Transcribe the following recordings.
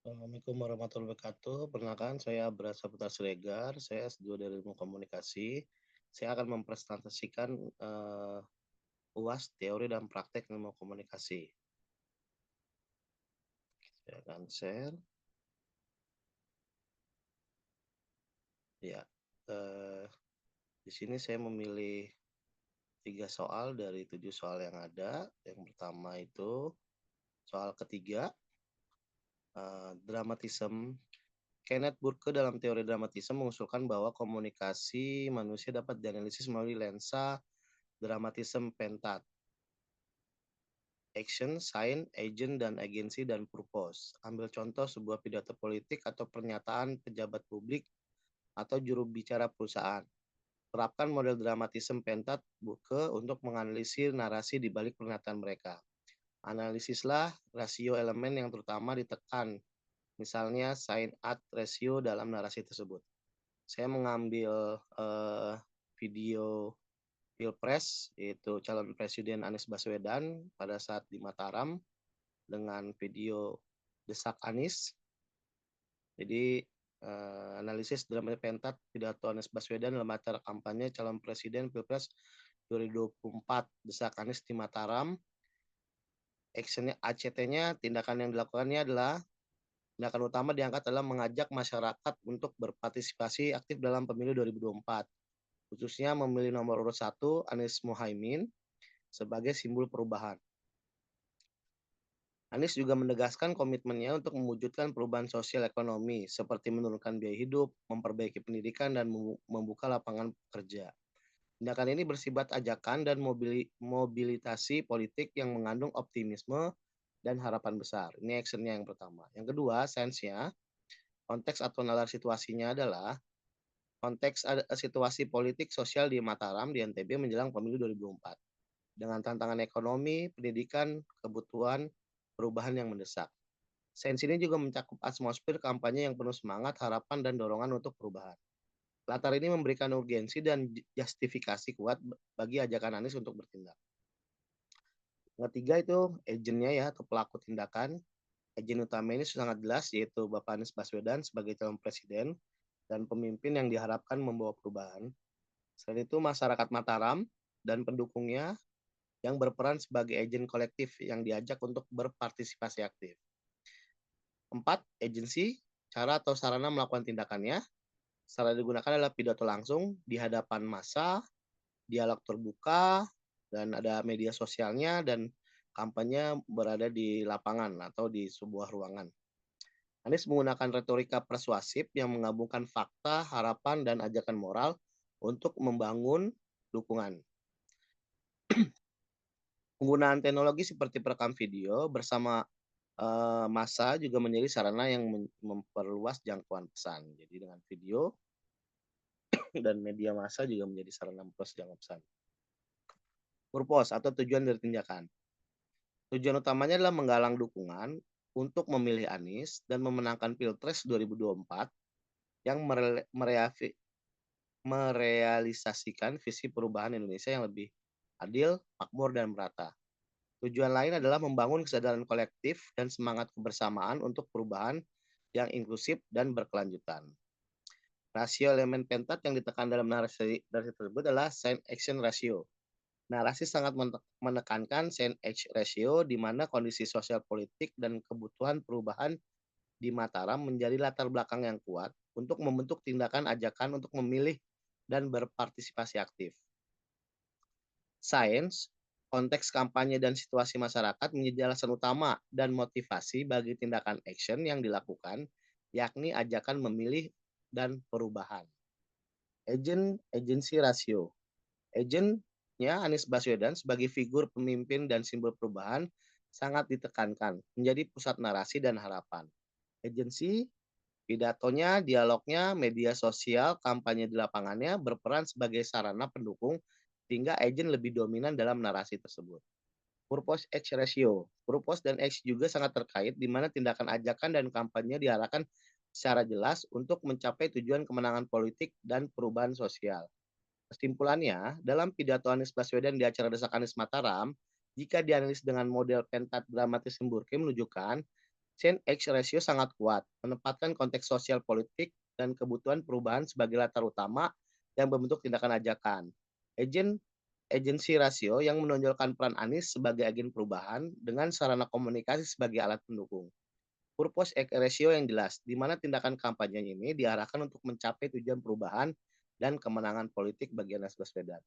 Assalamualaikum warahmatullahi wabarakatuh. Perkenalkan saya Bras Saputra Siregar, saya S2 dari Ilmu Komunikasi. Saya akan mempresentasikan UAS teori dan praktek ilmu komunikasi. Saya akan share. Ya, eh, di sini saya memilih 3 soal dari 7 soal yang ada. Yang pertama itu soal ketiga, dramatisme. Kenneth Burke dalam teori dramatisme mengusulkan bahwa komunikasi manusia dapat dianalisis melalui lensa dramatisme pentat. Action, sign, agent, dan agensi, dan purpose. Ambil contoh sebuah pidato politik atau pernyataan pejabat publik atau juru bicara perusahaan. Terapkan model dramatisme pentat Burke untuk menganalisis narasi di balik pernyataan mereka. Analisislah rasio elemen yang terutama ditekan, misalnya sign at ratio dalam narasi tersebut. Saya mengambil video Pilpres, yaitu calon presiden Anies Baswedan pada saat di Mataram dengan video desak Anies. Jadi analisis drama pentat pidato Anies Baswedan dalam acara kampanye calon presiden Pilpres 2024 desak Anies di Mataram. Actionnya ACT-nya, tindakan yang dilakukannya adalah tindakan utama diangkat adalah mengajak masyarakat untuk berpartisipasi aktif dalam pemilu 2024, khususnya memilih nomor urut 1 Anies Mohaimin sebagai simbol perubahan. Anies juga menegaskan komitmennya untuk mewujudkan perubahan sosial ekonomi, seperti menurunkan biaya hidup, memperbaiki pendidikan, dan membuka lapangan kerja. Tindakan ini bersifat ajakan dan mobilitasi politik yang mengandung optimisme dan harapan besar. Ini actionnya yang pertama. Yang kedua, sense-nya, konteks atau nalar situasinya adalah konteks situasi politik sosial di Mataram, di NTB menjelang pemilu 2024. Dengan tantangan ekonomi, pendidikan, kebutuhan, perubahan yang mendesak. Sains ini juga mencakup atmosfer kampanye yang penuh semangat, harapan, dan dorongan untuk perubahan. Latar ini memberikan urgensi dan justifikasi kuat bagi ajakan Anies untuk bertindak. Yang ketiga itu agentnya ya, atau pelaku tindakan. Agen utama ini sangat jelas, yaitu Bapak Anies Baswedan sebagai calon presiden dan pemimpin yang diharapkan membawa perubahan. Selain itu masyarakat Mataram dan pendukungnya yang berperan sebagai agen kolektif yang diajak untuk berpartisipasi aktif. 4. Agensi, cara atau sarana melakukan tindakannya. Sarana digunakan adalah pidato langsung di hadapan massa, dialog terbuka, dan ada media sosialnya, dan kampanye berada di lapangan atau di sebuah ruangan. Anies menggunakan retorika persuasif yang menggabungkan fakta, harapan, dan ajakan moral untuk membangun dukungan. Penggunaan teknologi seperti perekam video bersama massa juga menjadi sarana yang memperluas jangkauan pesan. Jadi dengan video dan media massa juga menjadi sarana memperluas jangkauan pesan. Purpose atau tujuan dari tindakan. Tujuan utamanya adalah menggalang dukungan untuk memilih Anies dan memenangkan Pilpres 2024 yang merealisasikan visi perubahan Indonesia yang lebih adil, makmur, dan merata. Tujuan lain adalah membangun kesadaran kolektif dan semangat kebersamaan untuk perubahan yang inklusif dan berkelanjutan. Rasio elemen pentat yang ditekan dalam narasi tersebut adalah sign action ratio. Narasi sangat menekankan sign action ratio di mana kondisi sosial politik dan kebutuhan perubahan di Mataram menjadi latar belakang yang kuat untuk membentuk tindakan ajakan untuk memilih dan berpartisipasi aktif. Sains, konteks kampanye dan situasi masyarakat menjadi alasan utama dan motivasi bagi tindakan action yang dilakukan, yakni ajakan memilih dan perubahan. Agensi rasio. Agentnya Anies Baswedan sebagai figur pemimpin dan simbol perubahan sangat ditekankan, menjadi pusat narasi dan harapan. Agensi, pidatonya, dialognya, media sosial, kampanye di lapangannya berperan sebagai sarana pendukung sehingga agent lebih dominan dalam narasi tersebut. Purpose X ratio. Purpose dan X juga sangat terkait di mana tindakan ajakan dan kampanye diarahkan secara jelas untuk mencapai tujuan kemenangan politik dan perubahan sosial. Kesimpulannya, dalam pidato Anies Baswedan di acara Desak Anies Mataram, jika dianalisis dengan model pentat dramatis Burke menunjukkan Change X ratio sangat kuat, menempatkan konteks sosial politik dan kebutuhan perubahan sebagai latar utama yang membentuk tindakan ajakan. Agent Agency rasio yang menonjolkan peran Anies sebagai agen perubahan dengan sarana komunikasi sebagai alat pendukung. Purpose ratio yang jelas, di mana tindakan kampanye ini diarahkan untuk mencapai tujuan perubahan dan kemenangan politik bagi Anies Baswedan.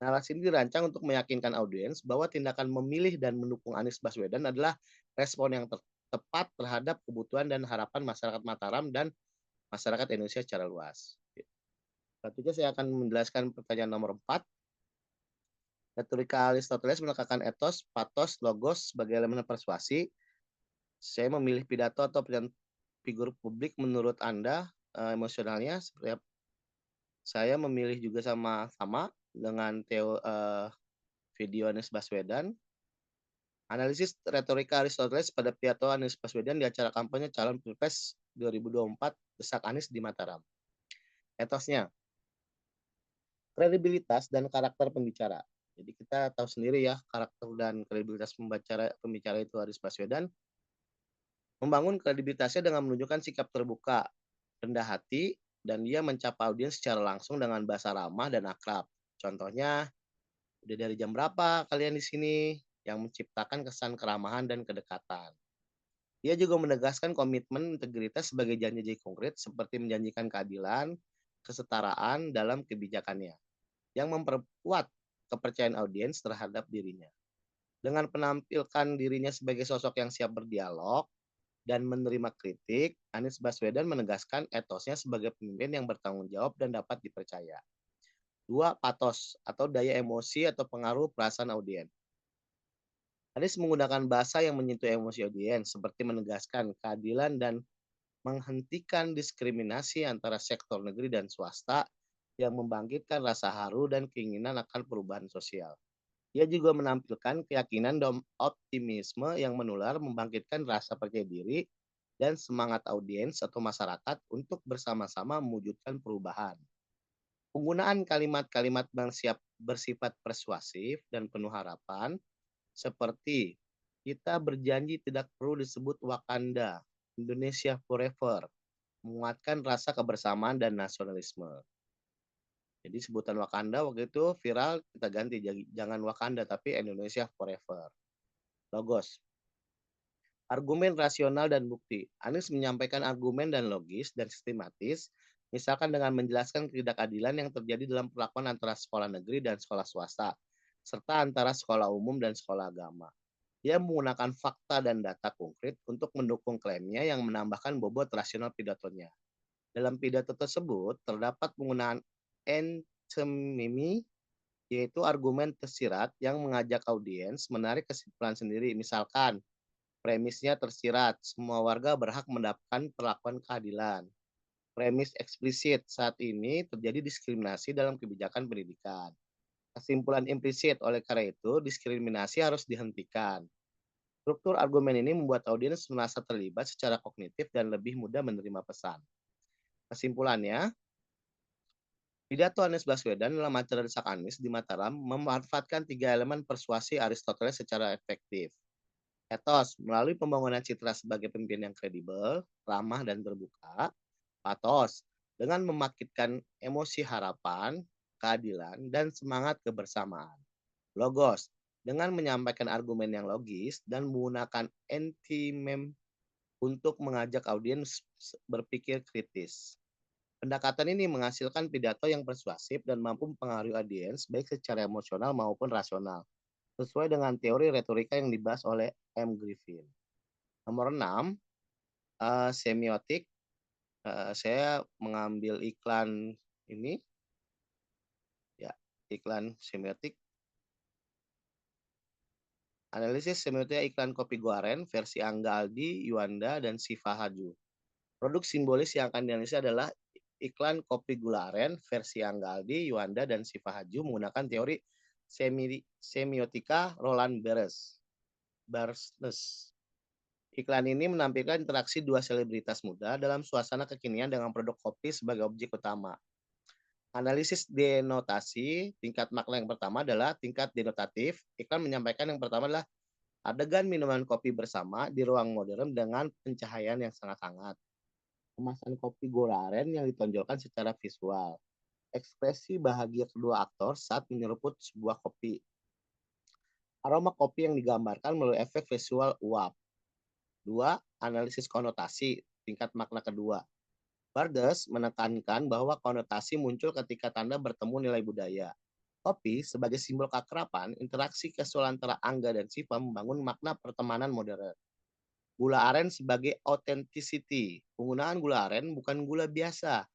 Narasi ini dirancang untuk meyakinkan audiens bahwa tindakan memilih dan mendukung Anies Baswedan adalah respon yang tepat terhadap kebutuhan dan harapan masyarakat Mataram dan masyarakat Indonesia secara luas. Selanjutnya saya akan menjelaskan pertanyaan nomor 4. Retorika Aristoteles menekankan etos, patos, logos sebagai elemen persuasi. Saya memilih pidato atau figur publik menurut Anda emosionalnya seperti apa? Saya memilih juga sama-sama dengan video Anies Baswedan. Analisis retorika Aristoteles pada pidato Anies Baswedan di acara kampanye calon Pilpres 2024 desak Anies di Mataram. Etosnya, kredibilitas dan karakter pembicara. Jadi kita tahu sendiri ya karakter dan kredibilitas pembicara itu Anies Baswedan membangun kredibilitasnya dengan menunjukkan sikap terbuka, rendah hati, dan dia mencapa audiens secara langsung dengan bahasa ramah dan akrab. Contohnya, udah dari jam berapa kalian di sini? Yang menciptakan kesan keramahan dan kedekatan. Dia juga menegaskan komitmen integritas sebagai janji-janji konkret seperti menjanjikan keadilan, kesetaraan dalam kebijakannya, yang memperkuat kepercayaan audiens terhadap dirinya. Dengan penampilkan dirinya sebagai sosok yang siap berdialog, dan menerima kritik, Anies Baswedan menegaskan etosnya sebagai pemimpin yang bertanggung jawab dan dapat dipercaya. 2. Patos atau daya emosi atau pengaruh perasaan audiens. Anies menggunakan bahasa yang menyentuh emosi audiens seperti menegaskan keadilan dan menghentikan diskriminasi antara sektor negeri dan swasta yang membangkitkan rasa haru dan keinginan akan perubahan sosial. Ia juga menampilkan keyakinan dan optimisme yang menular membangkitkan rasa percaya diri dan semangat audiens atau masyarakat untuk bersama-sama mewujudkan perubahan. Penggunaan kalimat-kalimat bersifat persuasif dan penuh harapan seperti kita berjanji tidak perlu disebut Wakanda, Indonesia Forever, menguatkan rasa kebersamaan dan nasionalisme. Jadi sebutan Wakanda waktu itu viral, kita ganti jangan Wakanda tapi Indonesia Forever. Logos, argumen rasional dan bukti. Anies menyampaikan argumen dan logis dan sistematis, misalkan dengan menjelaskan ketidakadilan yang terjadi dalam perlakuan antara sekolah negeri dan sekolah swasta, serta antara sekolah umum dan sekolah agama. Dia menggunakan fakta dan data konkret untuk mendukung klaimnya yang menambahkan bobot rasional pidatonya. Dalam pidato tersebut, terdapat penggunaan entemimi, yaitu argumen tersirat yang mengajak audiens menarik kesimpulan sendiri. Misalkan, premisnya tersirat, semua warga berhak mendapatkan perlakuan keadilan. Premis eksplisit, saat ini terjadi diskriminasi dalam kebijakan pendidikan. Kesimpulan implisit, oleh karena itu diskriminasi harus dihentikan. Struktur argumen ini membuat audiens merasa terlibat secara kognitif dan lebih mudah menerima pesan. Kesimpulannya, pidato Anies Baswedan dalam acara Desak Anies di Mataram memanfaatkan 3 elemen persuasi Aristoteles secara efektif. Etos, melalui pembangunan citra sebagai pemimpin yang kredibel, ramah, dan terbuka. Patos, dengan memakitkan emosi harapan, keadilan, dan semangat kebersamaan. Logos, dengan menyampaikan argumen yang logis dan menggunakan anti-meme untuk mengajak audiens berpikir kritis. Pendekatan ini menghasilkan pidato yang persuasif dan mampu mempengaruhi audiens baik secara emosional maupun rasional, sesuai dengan teori retorika yang dibahas oleh M. Griffin. Nomor 6, semiotik. Saya mengambil iklan ini, ya, iklan semiotik. Analisis semiotika iklan kopi Guaren versi Angga Aldi, Yuanda, dan Siva Haju. Produk simbolis yang akan dianalisis adalah iklan kopi gula aren versi Angga Aldi, Yuanda, dan Siva Haju menggunakan teori semiotika Roland Barthes. Iklan ini menampilkan interaksi dua selebritas muda dalam suasana kekinian dengan produk kopi sebagai objek utama. Analisis denotasi, tingkat makna yang pertama adalah tingkat denotatif. Iklan menyampaikan yang pertama adalah Adegan minuman kopi bersama di ruang modern dengan pencahayaan yang sangat hangat. Kemasan kopi gula aren yang ditonjolkan secara visual. Ekspresi bahagia kedua aktor saat menyeruput sebuah kopi. Aroma kopi yang digambarkan melalui efek visual uap. 2. Analisis konotasi, tingkat makna kedua. Bardes menekankan bahwa konotasi muncul ketika tanda bertemu nilai budaya. Kopi sebagai simbol keakraban, interaksi casual antara Angga dan Siva membangun makna pertemanan modern. Gula aren sebagai authenticity. Penggunaan gula aren bukan gula biasa,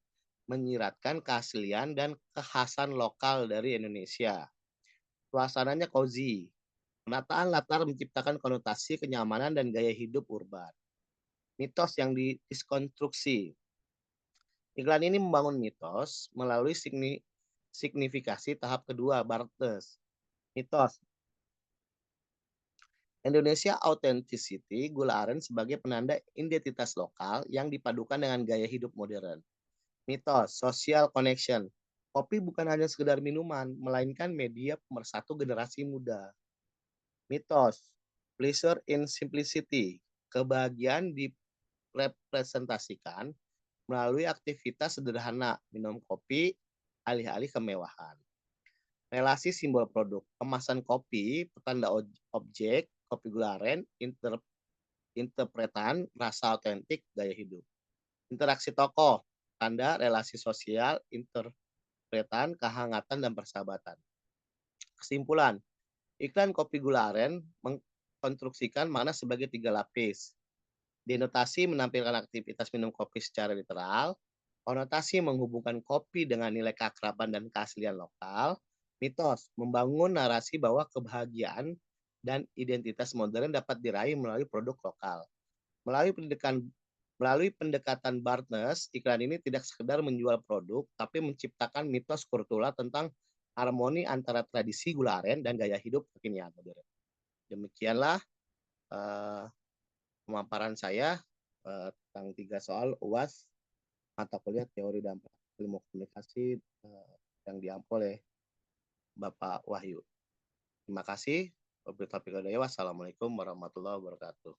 menyiratkan keaslian dan kekhasan lokal dari Indonesia. Suasananya cozy. Penataan latar menciptakan konotasi kenyamanan dan gaya hidup urban. Mitos yang didiskonstruksi. Iklan ini membangun mitos melalui signifikasi tahap kedua, Bartes. Mitos. Indonesia Authenticity gula aren sebagai penanda identitas lokal yang dipadukan dengan gaya hidup modern. Mitos, social connection. Kopi bukan hanya sekedar minuman, melainkan media pemersatu generasi muda. Mitos, pleasure in simplicity. Kebahagiaan direpresentasikan melalui aktivitas sederhana, minum kopi, alih-alih kemewahan. Relasi simbol produk, kemasan kopi, petanda objek, kopi gula aren, interpretan, rasa otentik, gaya hidup. Interaksi tokoh, tanda relasi sosial, interpretan, kehangatan, dan persahabatan. Kesimpulan, iklan kopi gula aren mengkonstruksikan makna sebagai 3 lapis. Denotasi menampilkan aktivitas minum kopi secara literal, konotasi menghubungkan kopi dengan nilai keakraban dan keaslian lokal, mitos membangun narasi bahwa kebahagiaan dan identitas modern dapat diraih melalui produk lokal. Melalui pendekatan Barnes, iklan ini tidak sekedar menjual produk, tapi menciptakan mitos kultural tentang harmoni antara tradisi gula aren dan gaya hidup kekinian modern. Demikianlah uh, pemaparan saya tentang 3 soal UAS mata kuliah teori dan ilmu komunikasi yang diampu oleh Bapak Wahyu. Terima kasih. Wassalamualaikum warahmatullahi wabarakatuh.